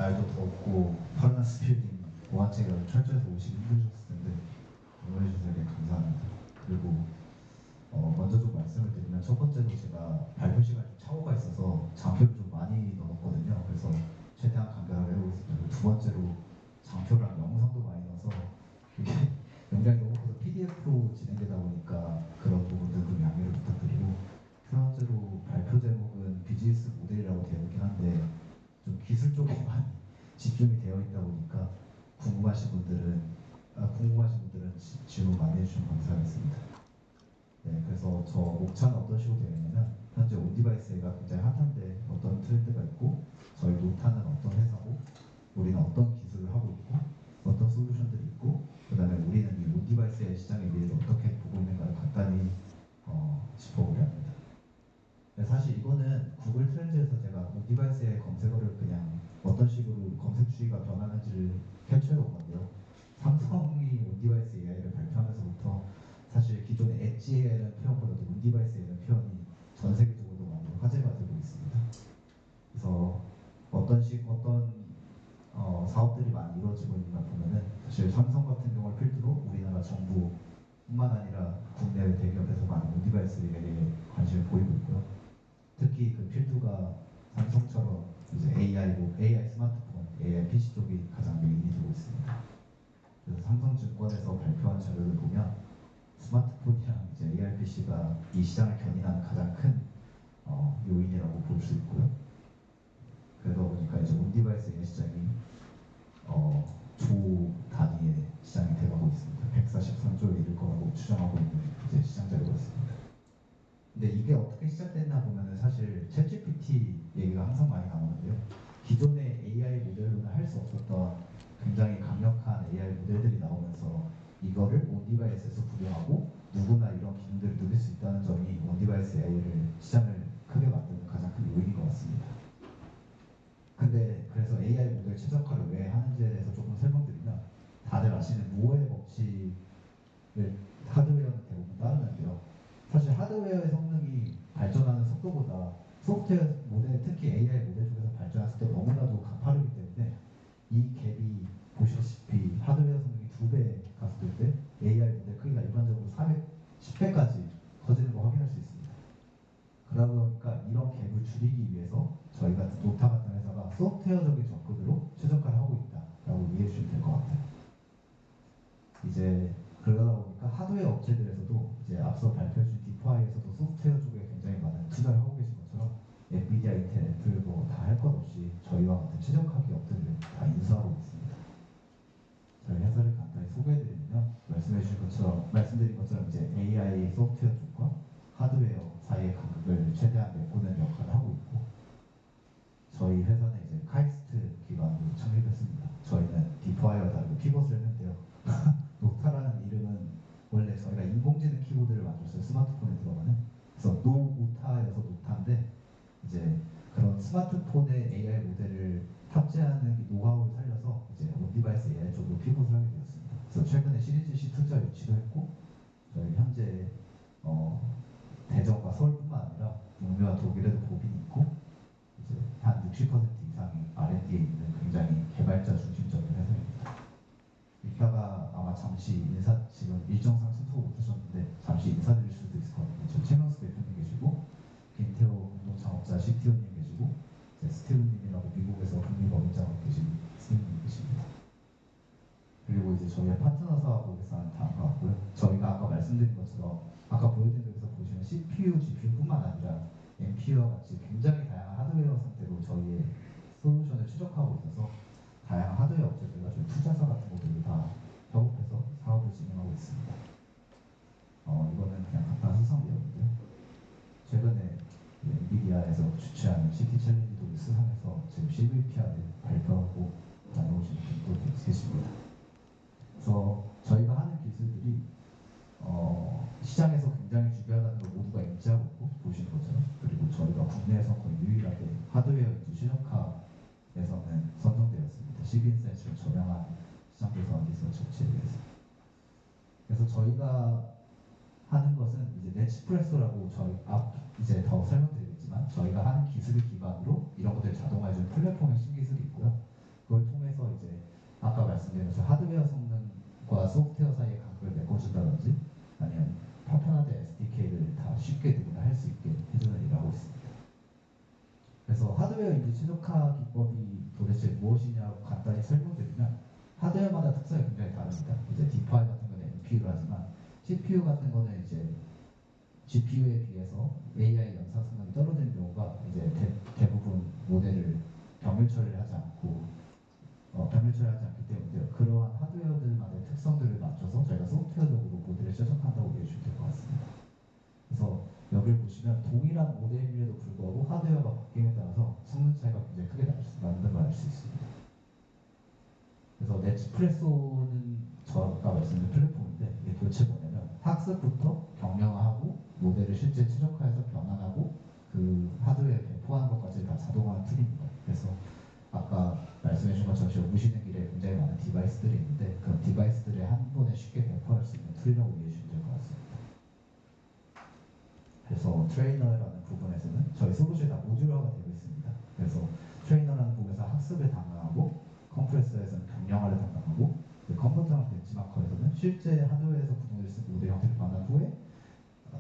날도 덥고 파르나스 빌딩 보안체가 철저해서 오시기 힘드셨을 텐데 응원해주셔서 되게 감사합니다. 그리고 먼저 좀 말씀을 드리면 첫 번째로 제가 발표 시간에 좀 착오가 있어서 장표를 좀 많이 넣었거든요. 그래서 최대한 간결하게 해보고 있습니다. 그리고 두 번째로 장표랑 영상도 많이 넣어서 이게 굉장히 너무 커서 PDF로 진행되다 보니까 그런 부분들 좀 양해를 부탁드리고, 세 번째로 발표 제목은 비즈니스 모델이라고 되어 있긴 한데 좀 기술 쪽에 많이 집중이 되어 있다 보니까 궁금하신 분들은 질문 많이 해주시면 감사하겠습니다. 네, 그래서 저 목차는 어떤 식으로 되어 있냐면, 현재 온디바이스가 굉장히 핫한데 어떤 트렌드가 있고, 저희 노타는 어떤 회사고, 우리는 어떤 기술을 하고 있고, 어떤 솔루션들이 있고, 그 다음에 우리는 이 온디바이스의 시장의 미래를 어떻게 보고 있는가를 간단히 짚어보려 합니다. 네, 사실 이거는 구글 트렌드에서 제가 온디바이스의 검색어를 그냥 어떤 식으로 검색 추이가 변하는지를 캡처해 온 건데요. 삼성이 온디바이스 AI를 발표하면서부터 사실 기존의 엣지 AI라는 표현보다도 온디바이스 AI라는 표현이 전 세계적으로 많이 화제가 되고 있습니다. 그래서 어떤 사업들이 많이 이루어지고 있는가 보면은, 사실 삼성 같은 경우를 필두로 우리나라 정부뿐만 아니라 국내 대기업에서 많은 온디바이스에 관심을 보이고 있고요. 특히 그 필두가 삼성처럼 이제 AI 스마트폰, AI PC 쪽이 가장 메인이 되고 있습니다. 그래서 삼성증권에서 발표한 자료를 보면 스마트폰이랑 이제 AI PC가 이 시장을 견인하는 가장 큰 요인이라고 볼 수 있고요. 그러다 보니까 이제 온디바이스의 시장이 조 단위의 시장이 되어가고 있습니다. 143조에 이를 거라고 추정하고 있는 이제 시장 자료가 있습니다. 근데 이게 어떻게 시작됐나 보면은 사실 챗GPT 얘기가 항상 많이 나오는데요. 기존의 AI 모델로는 할 수 없었던 굉장히 강력한 AI 모델들이 나오면서 이거를 온디바이스에서 구동하고 누구나 이런 기능들을 누릴 수 있다는 점이 온디바이스 AI를 시장을 크게 만드는 가장 큰 요인인 것 같습니다. 근데 그래서 AI 모델 최적화를 왜 하는지에 대해서 조금 설명드리면, 다들 아시는 무어의 법칙을 하드웨어는 대부분 따르는데요. 사실 하드웨어의 성능이 발전하는 속도보다 소프트웨어 모델, 특히 AI 모델 쪽에서 발전했을 때 너무나도 가파르기 때문에 이 갭이 보시다시피 하드웨어 성능이 2배 갔을 때 AI 모델 크기가 일반적으로 410배까지 커지는 거 확인할 수 있습니다. 그러다 보니까 이런 갭을 줄이기 위해서 저희 같은 노타 같은 회사가 소프트웨어적인 접근으로 최적화를 하고 있다라고 이해해 주시면 될 것 같아요. 이제 그러다 보니까 하드웨어 업체들에서도 이제 앞서 발표해 준 디파이에서도 소프트웨어 쪽에 굉장히 많은 투자를 하고 계신 것처럼 엔비디아, 인텔, 애플 뭐 다 할 것 없이 저희와 같은 최적화 기업들을 다 인수하고 있습니다. 저희 회사를 간단히 소개해드리면, 말씀드린 것처럼 이제 AI 소프트웨어 쪽과 하드웨어 사이의 간극을 최대한 메꾸는 역할을 하고 있고, 저희 회사는 이제 카이스트 기반으로 창립했습니다. 저희는 디파이와 다르게 피벗을 했는데요. 노타라는 이름은 원래 저희가 인공지능 키보드를 만들었어요. 스마트폰에 들어가는. 그래서 노타여서 노타인데, 이제 그런 스마트폰의 AI 모델을 탑재하는 노하우를 살려서 이제 온디바이스 AI 쪽으로 피벗을 하게 되었습니다. 그래서 최근에 시리즈 C 투자 유치도 했고, 저희 현재 대전과 서울뿐만 아니라 북미와 독일에도 법인이 있고, 이제 한 60% 이상이 R&D에 있는 굉장히 개발자 중심적인 회사입니다. 이따가 아마 잠시 지금 일정상 순서를 못 하셨는데 잠시 인사드릴 수도 있을 것 같아요. 저 최명수 대표님 계시고, 김태호 공동창업자 CTO님 계시고, 스티븐님이라고 미국에서 북미법인장으로 계신 스티븐님 계십니다. 그리고 이제 저희의 파트너 사업에서는 다음과 같고요. 저희가 아까 말씀드린 것처럼 아까 보여드린 데서 보시면 CPU, GPU뿐만 아니라 NPU와 같이 굉장히 다양한 하드웨어 상태로 저희의 솔루션을 추적하고 있어서 다양한 하드웨어 업체들과 저희 투자사 같은 것들을 다 협업해서 사업을 진행하고 있습니다. 이거는 그냥 간단한 수상 내용인데요. 최근에 엔비디아에서 주최하는 시티 챌린지 도시 수상에서 지금 CVPR을 발표하고 다녀오신 분도 계십니다. 그래서 저희가 하는 기술들이 시장에서 굉장히 중요하다는 걸 모두가 인지하고 있고, 보시는 것처럼, 그리고 저희가 국내에서 거의 유일하게 하드웨어 인수 최적화에서는 선정되었습니다. 시빈센스를 저렴한 시장 조사와 리서치 업체에 의해서. 그래서 저희가 하는 것은 이제 넷스프레소라고 이제 더 설명드리겠지만, 저희가 하는 기술을 기반으로 이런 것들 자동화해주는 플랫폼의 신기술이 있고요. 소프트웨어 사이에 간격을 메꿔준다든지 아니면 파편화된 SDK를 다 쉽게 누구나 할 수 있게 해주는 일을 하고 있습니다. 그래서 하드웨어 인지 최적화 기법이 도대체 무엇이냐고 간단히 설명드리면 하드웨어마다 특성이 굉장히 다릅니다. 이제 D5 같은 거는 NPU를 하지만 CPU 같은 거는 이제 GPU에 비해서 AI 연산 성능이 떨어지는 경우가 이제 대부분 모델을 병렬 처리를 하지 않고 병렬 처리하지 않기 때문에 그러한 하드웨어들만의 특성들을 맞춰서 저희가 소프트웨어적으로 모델을 최적화한다고 이해해주시면 될 것 같습니다. 그래서 여기를 보시면 동일한 모델임에도 불구하고 하드웨어가 바뀜에 따라서 성능 차이가 굉장히 크게 나는 걸 알 수 있습니다. 그래서 넷스프레소는 저가 말씀드린 플랫폼인데 이게 도대체 뭐냐면 학습부터 경량화하고 모델을 실제 최적화해서 변환하고 그 하드웨어에 배포하는 것까지 다 자동화한 툴입니다. 그래서 아까 말씀해 주신 것처럼 지금 오시는 길에 굉장히 많은 디바이스들이 있는데 그런 디바이스들을 한 번에 쉽게 배포할 수 있는 툴이라고 이해해 주시면 될 것 같습니다. 그래서 트레이너라는 부분에서는 저희 솔루션이 다 모듈화가 되고 있습니다. 그래서 트레이너라는 부분에서 학습을 담당하고 컴프레서에서는 경량화를 담당하고 컨버터랑 벤치마커에서는 실제 하드웨어에서 구동될 수 있는 모델 형태를 변한 후에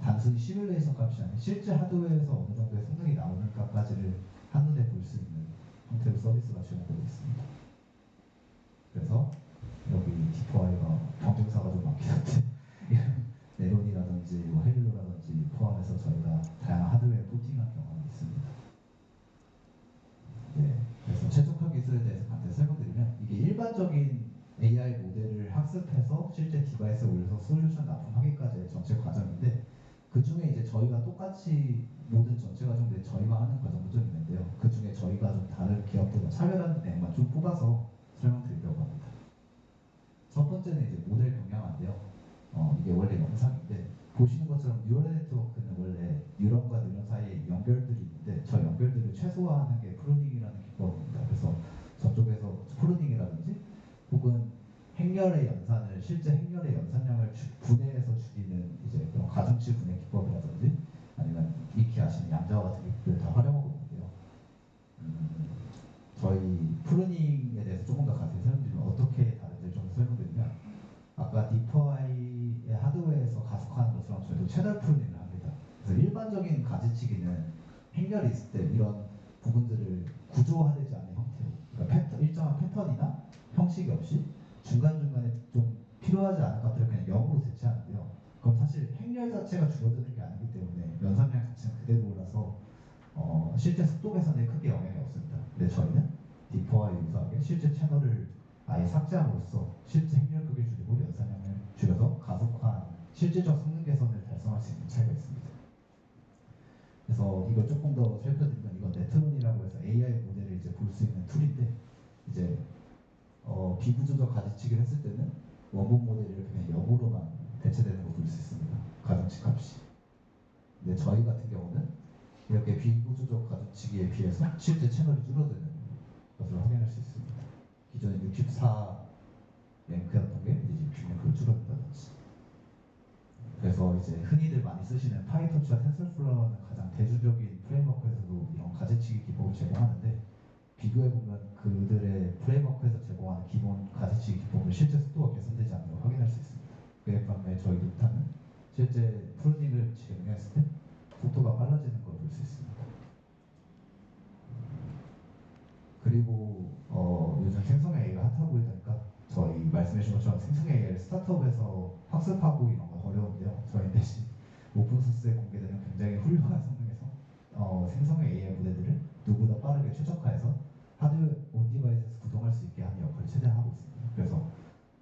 단순히 시뮬레이션 값이 아닌 실제 하드웨어에서 어느 정도의 성능이 나오는 값까지를 한눈에 볼 수 있는 형태로 서비스가 제공되고 있습니다. 그래서 여기 디퍼아이가 경쟁사가 좀 많긴 한데 네론이라든지 뭐 헬로라든지 포함해서 저희가 다양한 하드웨어 포팅한 경험이 있습니다. 네, 그래서 최적화 기술에 대해서 간단히 설명드리면 이게 일반적인 AI 모델을 학습해서 실제 디바이스에 올려서 솔루션 납품하기까지의 전체 과정인데 그 중에 이제 저희가 똑같이 모든 전체 과정들이 저희만 하는 과정도 좀 있는데요. 그 중에 저희가 좀 다른 기업들과 차별하는 내용만 좀 뽑아서 설명드리려고 합니다. 첫 번째는 이제 모델 경량화인데요. 이게 원래 영상인데 보시는 것처럼 뉴럴 네트워크는 원래 뉴런과 뉴런 사이에 연결들이 있는데 저 연결들을 최소화하는 게 프루닝이라는 기법입니다. 그래서 저쪽에서 프루닝이라든지 혹은 행렬의 연산을 실제 행렬의 연산량을 분해해서 줄이는 이제 그런 가중치 분해 기법이라든지 아니면 익히 아시는 양자화 같은 기법들을 다 활용하고 있는데요. 저희 프루닝에 대해서 조금 더 자세히 설명드리면 어떻게 다른지 좀 설명드리면 아까 디퍼아이의 하드웨어에서 가속화하는 것처럼 저희도 채널 프루닝을 합니다. 그래서 일반적인 가지치기는 행렬이 있을 때 이런 부분들을 구조화되지 않는 형태로 그러니까 일정한 패턴이나 형식이 없이 중간중간에 좀 필요하지 않은 것들을 그냥 0으로 대체하는데요. 그럼 사실 행렬 자체가 줄어드는 게 아니기 때문에 연산량 자체는 그대로라서 실제 속도 개선에 크게 영향이 없습니다. 근데 저희는 디퍼와 유사하게 실제 채널을 아예 삭제함으로써 실제 행렬 크기를 줄이고 연산량을 줄여서 가속화한 실질적 성능 개선을 달성할 수 있는 차이가 있습니다. 그래서 이걸 조금 더 살펴드리면 이건 네트론이라고 해서 AI 모델을 이제 볼 수 있는 툴인데 이제 비구조적 가지치기를 했을 때는 원본 모델이 이렇게 그냥 0으로만 대체되는 걸 볼 수 있습니다. 가중치 값이. 근데 저희 같은 경우는 이렇게 비구조적 가중치기에 비해서 실제 채널이 줄어드는 것을 확인할 수 있습니다. 기존에 64 랭크였던 게 이제 60랭크로 줄어든다든지. 그래서 이제 흔히들 많이 쓰시는 파이토치와 텐설플로우는 가장 대중적인 프레임워크에서도 이런 가지치기 기법을 제공하는데 비교해보면 그들의 프레임워크에서 제공하는 기본 가지치기 기법을 실제 속도가 개선되지 않는 걸 확인할 수 있습니다. 그에 반면에 저희 루타는 실제 프루닝을 진행했을 때 속도가 빨라지는 걸 볼 수 있습니다. 그리고 요즘 생성 AI가 핫하고 보이니까 저희 말씀해주신 것처럼 생성 AI를 스타트업에서 학습하고 이런 건 어려운데요. 저희 대신 오픈소스에 공개되는 굉장히 훌륭한 성능에서 생성 AI 모델들을 누구보다 빠르게 최적화해서 하드웨어 온디바이스에서 구동할 수 있게 하는 역할을 최대한 하고 있습니다. 그래서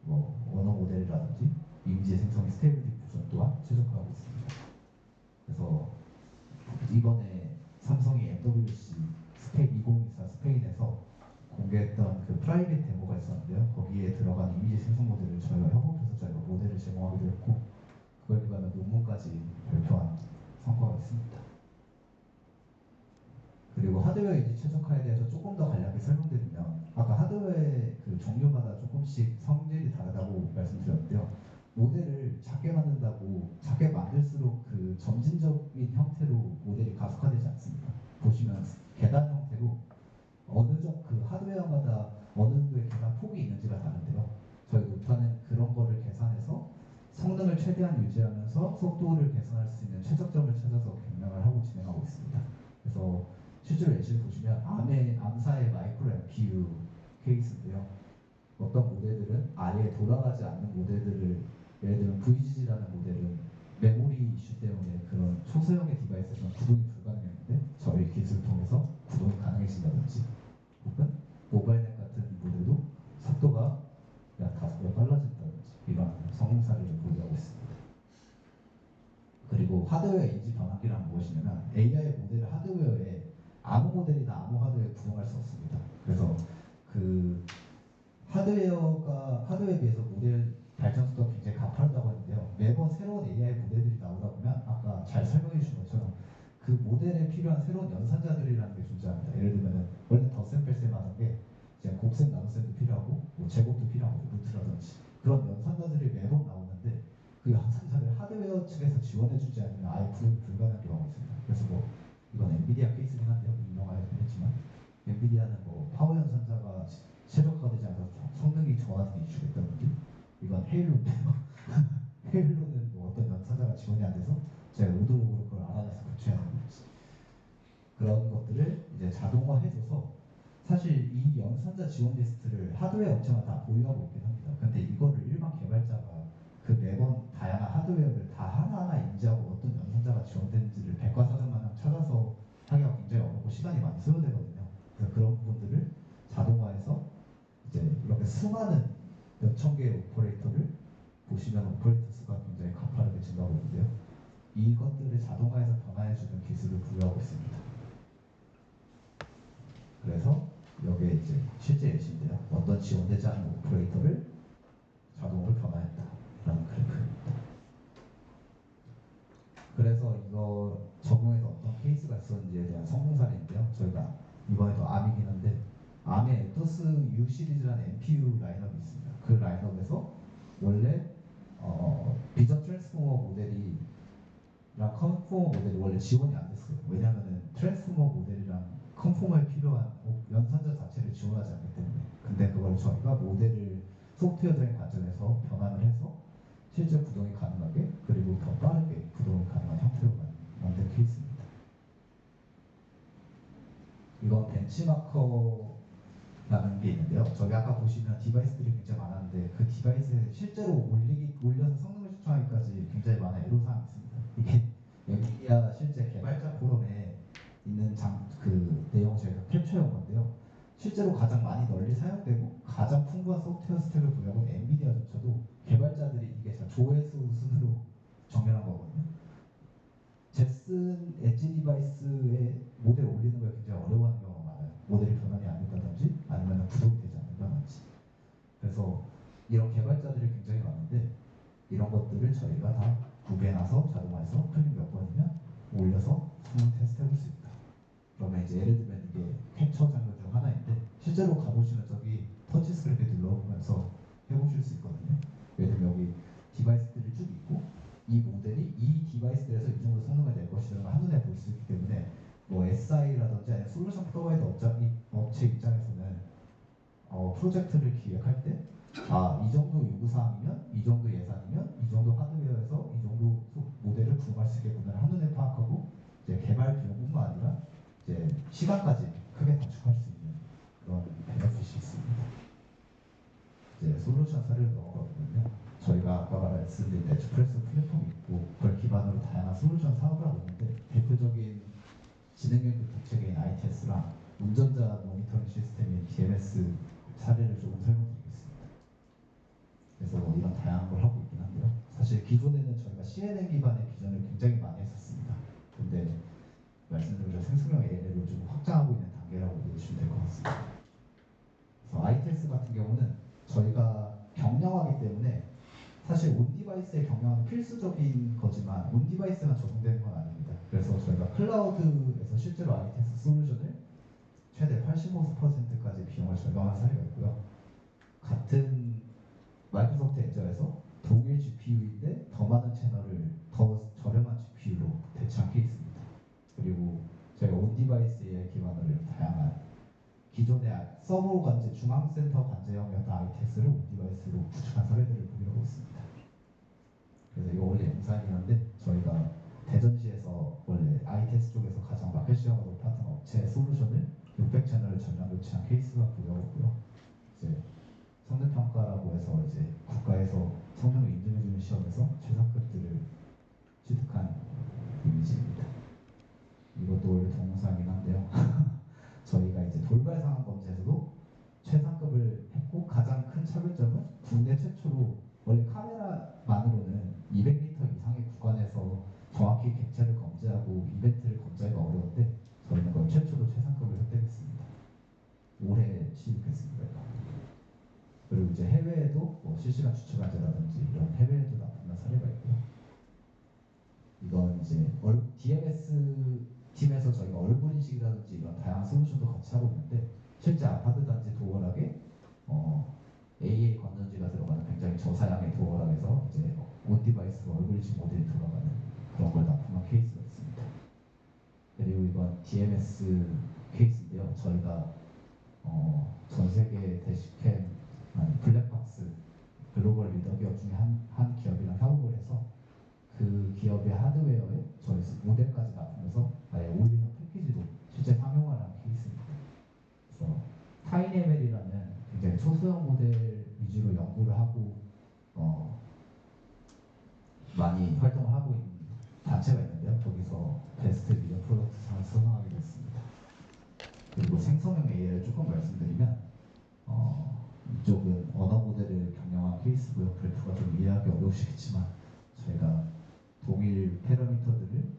언어 모델이라든지 이미지 생성의 스테이블 디퓨전 또한 최적화하고 있습니다. 그래서 이번에 삼성이 MWC 2024 스페인에서 공개했던 그 프라이빗 데모가 있었는데요. 거기에 들어간 이미지 생성 모델을 저희가 협업해서 저희가 모델을 제공하기도 했고 그걸 기반으로 논문까지 발표한 성과가 있습니다. 그리고 하드웨어 인지 최적화에 대해서 조금 더 간략히 설명드리면 아까 하드웨어의 그 종류마다 조금씩 성질이 다르다고 말씀드렸는데요. 모델을 작게 만든다고 작게 만들수록 그 점진적인 형태로 모델이 가속화되지 않습니다. 보시면 계단 형태로 어느 정도 그 하드웨어마다 어느 정도의 계산 폭이 있는지가 다른데요. 저희 노타는 그런 거를 계산 최대한 유지하면서 속도를 개선할 수 있는 최적점을 찾아서 경량을 하고 진행하고 있습니다. 그래서 실제로 예시를 보시면 암사의 마이크로 MPU 케이스인데요. 어떤 모델들은 아예 돌아가지 않는 모델들을, 예를 들면 VGG라는 모델은 메모리 이슈 때문에 그런 소소형의 디바이스에서는 구동이 불가능했는데 저희 기술을 통해서 구동이 가능해진다든지, 혹은 모바일넷 같은 모델도 속도가 약 5배 빨라진다든지 이런 성공 사례를 보유하고 있습니다. 그리고 하드웨어 인지 변환기란 무엇이냐면 AI 모델을 하드웨어에 아무 모델이나 아무 하드웨어에 구동할 수 없습니다. 그래서 그 하드웨어에 비해서 모델 발전 속도가 굉장히 가파르다고 했는데요. 매번 새로운 AI 모델들이 나오다 보면 아까 잘 설명해 주신 것처럼 그 모델에 필요한 새로운 연산자들이라는 게 존재합니다. 예를 들면 원래 덧셈 뺄셈 하던 게 이제 곱셈 나눗셈도 필요하고 뭐 제곱도 필요하고 루트라든지 그런 연산자들이 매번 나오는데 그 연산자를 하드웨어 측에서 지원해주지 않으면 아예 구동이 불가능한 경우가 있습니다. 그래서 뭐 이건 엔비디아 케이스긴 한데요. 유명하긴 했지만 엔비디아는 뭐 파워 연산자가 최적화되지 않아서 성능이 저하되는 이슈가 있다든지, 이건 헤일로인데요. 헤일로는 뭐 어떤 연산자가 지원이 안 돼서 제가 의도적으로 그걸 알아내서 교체하는 거지. 그런 것들을 이제 자동화해줘서 사실 이 연산자 지원 리스트를 하드웨어 업체만 다 보유하고 있긴 합니다. 근데 이거를 일반 개발자가 그 매번 다양한 하드웨어를 다 하나하나 인지하고 어떤 연산자가 지원되는지를 백과사전마냥 찾아서 하기가 굉장히 어렵고 시간이 많이 소요되거든요. 그래서 그런 부분들을 자동화해서 이제 이렇게 수많은 몇천 개의 오퍼레이터를 보시면 오퍼레이터 수가 굉장히 가파르게 증가하고 있는데요. 이것들을 자동화해서 변화해주는 기술을 부여하고 있습니다. 그래서 여기에 이제 실제 예시인데요. 어떤 지원되지 않은 오퍼레이터를 자동으로 변화했다라는 그래프입니다. 그래서 이거 적용해서 어떤 케이스가 있었는지에 대한 성공 사례인데요. 저희가 이번에도 암이긴 한데 암의 에토스 U 시리즈라는 NPU 라인업이 있습니다. 그 라인업에서 원래 비전 트랜스포머 모델이랑 컨포머 모델이 원래 지원이 안 됐어요. 왜냐하면 트랜스포머 모델이랑 컨포머에 필요한 연산자 자체를 지원하지 않기 때문에. 근데 그걸 저희가 모델을 소프트웨어적인 관점에서 변환을 해서 실제 구동이 가능하게, 그리고 더 빠르게 구동이 가능한 형태로 만든 케이스입니다. 이건 벤치마커라는 게 있는데요. 저기 아까 보시면 디바이스들이 굉장히 많았는데 그 디바이스에 실제로 올려서 성능을 측정하기까지 굉장히 많은 애로사항이 있습니다. 이게 엔비디아 실제 개발자 포럼에 있는 그 내용 저희가 캡처해온 건데요. 실제로 가장 많이 널리 사용되고 가장 풍부한 소프트웨어 스택을 보유하고 있는 엔비디아조차도 개발자들이 이게 조회수 순으로 정렬한 거거든요. 잭슨 엣지 디바이스에 모델 올리는 걸 굉장히 어려워하는 경우가 많아요. 모델이 변환이 안 된다든지 아니면 구동이 되지 않는다든지. 그래서 이런 개발자들이 굉장히 많은데 이런 것들을 저희가 다 구비해놔서 자동화해서 클릭 몇 번이면 올려서 성능 테스트 해볼 수 있다. 그러면 이제 예를 들면 이게 캡처 장면 중 하나인데 실제로 가보시면 저기 터치 스크랩에 눌러보면서 해보실 수 있거든요. 예를 들면 여기 디바이스들이 쭉 있고 이 모델이 이 디바이스들에서 이 정도 성능을 낼 것이라는 걸 한눈에 볼 수 있기 때문에 뭐 SI라든지 아니면 솔루션 프로바이더 업체 입장에서는 프로젝트를 기획할 때 이 정도 요구사항이면, 이 정도 예산이면, 이 정도 하드웨어에서 이 정도 모델을 구동할 수 있겠구나를 한눈에 파악하고 이제 개발 비용뿐만 아니라 이제 시간까지 크게 단축할 수 있는 그런 베네핏이 있습니다. 이제 솔루션 사례를 넘어가보면요. 저희가 아까 말씀드린 넷플릭스 플랫폼이 있고 그걸 기반으로 다양한 솔루션 사업을 하고 있는데 대표적인 지능연구 대책인 ITS랑 운전자 모니터링 시스템인 DMS 사례를 조금 설명드리겠습니다. 그래서 뭐 이런 다양한 걸 하고 있긴 한데요. 사실 기존에는 저희가 CNN 기반의 비전을 굉장히 많이 했었습니다. 근데 말씀드린 생성형 AI를 좀 확장하고 있는 단계라고 보시면 될 것 같습니다. 그래서 ITS 같은 경우는 저희가 경량화하기 때문에 사실 온 디바이스의 경량은 필수적인 거지만 온 디바이스만 적용되는 건 아닙니다. 그래서 저희가 클라우드에서 실제로 ITS 솔루션을 최대 85%까지 비용을 절감한 사례가 있고요. 같은 마이크로소프트 애저에서 동일 GPU인데 더 많은 채널을 더 저렴한 GPU로 대체한 케이스입니다. 그리고 저희가 온 디바이스에 기반으로 다양한 기존의 서버 관제, 중앙센터 관제형이었던 ITS를 온 디바이스로 구축한 사례들을 보유하고 있습니다. 그래서 이거 원래 영상이긴 한데 저희가 대전시에서 원래 ITS 쪽에서 가장 마켓 시어가 높았던 업체 솔루션을 600채널을 전량 교체한 케이스가 보여오고요. 이제 성능평가라고 해서 이제 국가에서 성능을 인증해주는 시험에서 최상급들을 취득한 이미지입니다. 이것도 원래 동영상이긴 한데요. 저희가 이제 돌발 상황 검사에서도 최상급을 했고 가장 큰 차별점은 국내 최초로 원래 카메라만으로는 200m 이상의 구간에서 정확히 객체를 검지하고 이벤트를 검지하기가 어려운데 저희는 그걸 최초로 최상급을 획득했습니다. 올해 취득했습니다. 그리고 이제 해외에도 뭐 실시간 추측관제라든지 이런 해외에도 납품한 사례가 있고요. 이건 이제 DMS 팀에서 저희가 얼굴 인식이라든지 이런 다양한 솔루션도 같이 하고 있는데 실제 아파트 단지 도어락에 AA 건전지가 들어가는 굉장히 저사양의 도어락에서 이제 온 디바이스로 얼굴 인식 모델이 돌아가는 그런 걸 납품한 케이스가 있습니다. 그리고 이건 DMS 케이스인데요. 저희가 전 세계 대시캠 블랙박스 글로벌 리더 기업 중에 한 기업이랑 협업을 해서 그 기업의 하드웨어에 저희 모델까지 납품해서 아예 올리는 패키지도 실제 상용화한 케이스입니다. 그래서 타이니ML이라는 굉장히 초소형 모델 위주로 연구를 하고 많이 활동을 하고 있는 단체가 있는데요. 거기서 베스트 미디어 프로덕트 상을 수상하게 됐습니다. 그리고 생성형 AI를 조금 말씀드리면 이쪽은 언어 모델을 경영한 케이스고요. 그래프가 좀 이해하기 어려우시겠지만 저희가 동일 패러미터들을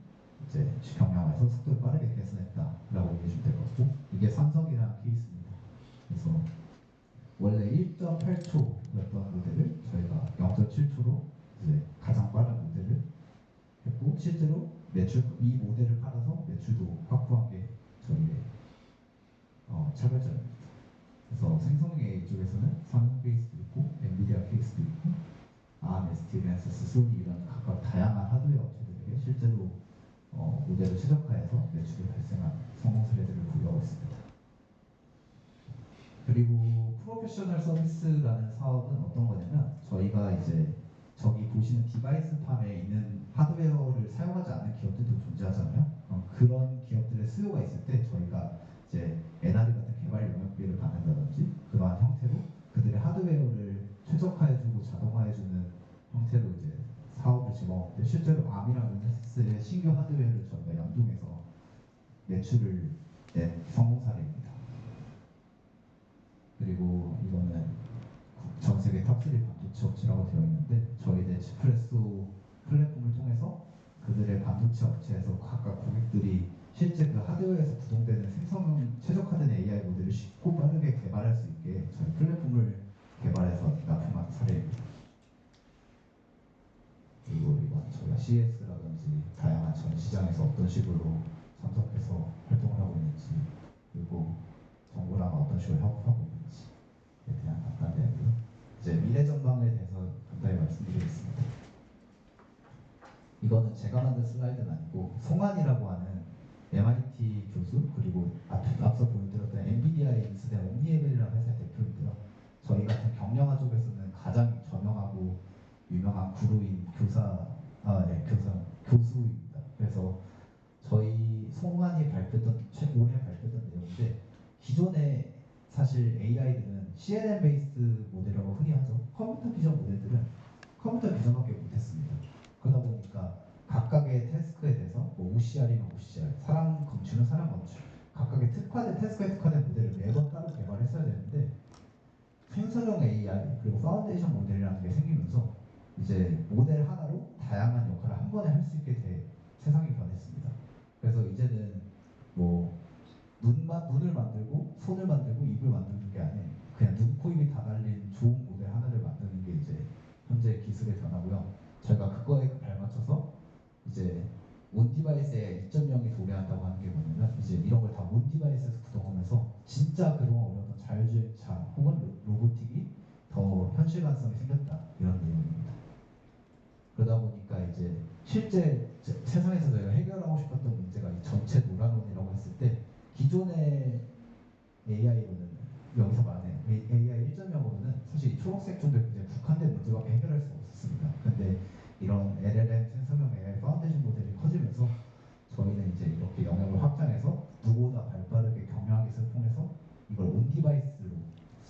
이제 경영해서 속도를 빠르게 개선했다라고 이해해주면 될 것 같고 이게 삼성이라는 케이스입니다. 그래서 원래 1.8초였던 모델을 저희가 0.7초로 이제 가장 빠른 모델을 했고 실제로 매출 이 모델을 팔아서 매출도 확보한 게 저희의 차별점입니다. 그래서 생성형 AI 쪽에서는 삼성 케이스도 있고 엔비디아 케이스도 있고 ST, 랜서스, 소니 이런 각각 다양한 하드웨어 업체들에게 실제로 모델을 최적화해서 매출이 발생한 성공 사례들을 보유하고 있습니다. 그리고 프로페셔널 서비스라는 사업은 어떤 거냐면 저희가 이제 저기 보시는 디바이스 팜에 있는 하드웨어를 사용하지 않는 기업들도 존재하잖아요. 그런 기업들의 수요가 있을 때 저희가 이제 NRE 같은 개발 용역비를 받는다든지 그러한 형태로 그들의 하드웨어를 최적화해주고 자동화해주는 형태로 이제 사업을 집어먹는데 실제로 암이랑 루네시스의 신규 하드웨어를 저희가 연동해서 매출을 낸 성공 사례입니다. 그리고 이거는 전 세계 탑3 반도체 업체라고 되어 있는데 저희들 지프레소 플랫폼을 통해서 그들의 반도체 업체에서 각각 고객들이 실제 그 하드웨어에서 구동되는 생성형 최적화된 AI 모델을 쉽고 빠르게 개발할 수 있게 저희 플랫폼을 개발해서 납품한 사례입니다. 그리고 이건 저희가 CES라든지 다양한 전 시장에서 어떤 식으로 참석해서 활동을 하고 있는지 그리고 정부랑 어떤 식으로 협업하고 있는지에 대한 간단한 내용이고요. 이제 미래 전망에 대해서 간단히 말씀드리겠습니다. 이거는 제가 만든 슬라이드는 아니고 송한이라고 하는 MIT 교수 그리고 앞서 보여드렸던 엔비디아에 인수된 옴니에벨이라는 회사의 대표인데요. 저희 같은 경영학 쪽에서는 가장 저명하고 유명한 구루인 교수입니다. 그래서 저희 송환이 올해 발표했던 내용인데 기존에 사실 AI들은 CNN 베이스 모델이라고 흔히 하죠. 컴퓨터 비전 모델들은 컴퓨터 비전밖에 못했습니다. 그러다 보니까 각각의 태스크에 대해서 뭐 OCR이면 OCR, 사람 검출은 사람 검출, 각각의 태스크에 특화된 모델을 매번 따로 개발했어야 되는데 생성형 AI 그리고 파운데이션 모델이라는 게 생기면서 이제 모델 하나로 다양한 역할을 한 번에 할 수 있게 세상이 변했습니다. 그래서 이제는 뭐 눈을 만들고 손을 만들고 입을 만드는 게 아닌 그냥 눈, 코, 입이 다 달린 좋은 모델 하나를 만드는 게 이제 현재 기술의 변화고요. 저희가 그거에 발맞춰서 이제 온 디바이스에 2.0이 도래한다고 하는 게 뭐냐면 이제 이런 걸 다 온 디바이스에서 구동하면서 진짜 그동안 어려웠던 자율주행차 혹은 로보틱이 더 현실 가능성이 생겼다 이런 내용입니다. 그러다 보니까 이제 실제 세상에서 저희가 해결하고 싶었던 문제가 이 전체 노란원이라고 했을 때 기존의 AI로는 여기서 말하는 AI 1.0으로는 사실 초록색 쪽에 굉장히 국한된 문제밖에 해결할 수가 없었습니다. 근데 이런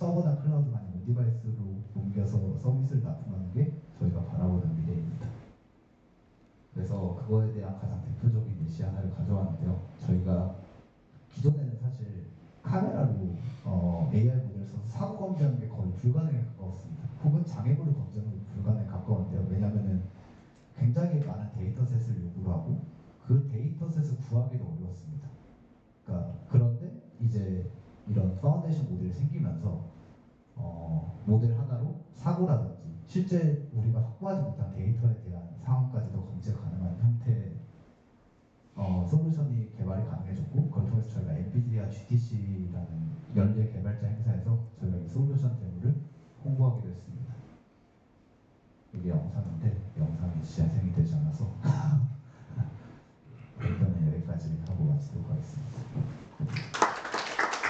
서버나 클라우드 아닌 온 디바이스로 옮겨서 서비스를 납품하는 게 저희가 바라보는 미래입니다. 그래서 그거에 대한 가장 대표적인 예시 하나를 가져왔는데요. 저희가 기존에는 사실 카메라로 AI 모델을 써서 사고 검증하는 게 거의 불가능에 가까웠습니다. 혹은 장애물을 검증하는 게 불가능에 가까운데요. 왜냐하면 굉장히 많은 데이터셋을 요구를 하고 그 데이터셋을 구하기도 어려웠습니다. 그러니까 그런데 이제 이런 파운데이션 모델이 생기면서 모델 하나로 사고라든지 실제 우리가 확보하지 못한 데이터에 대한 상황까지도 검증 가능한 형태의 솔루션이 개발이 가능해졌고 그걸 통해서 저희가 엔비디아 GTC라는 연례 개발자 행사에서 저희가 이 솔루션 데모를 홍보하기도 했습니다. 이게 영상인데 영상이 재생이 되지 않아서 일단은 여기까지 하고 마치도록 하겠습니다.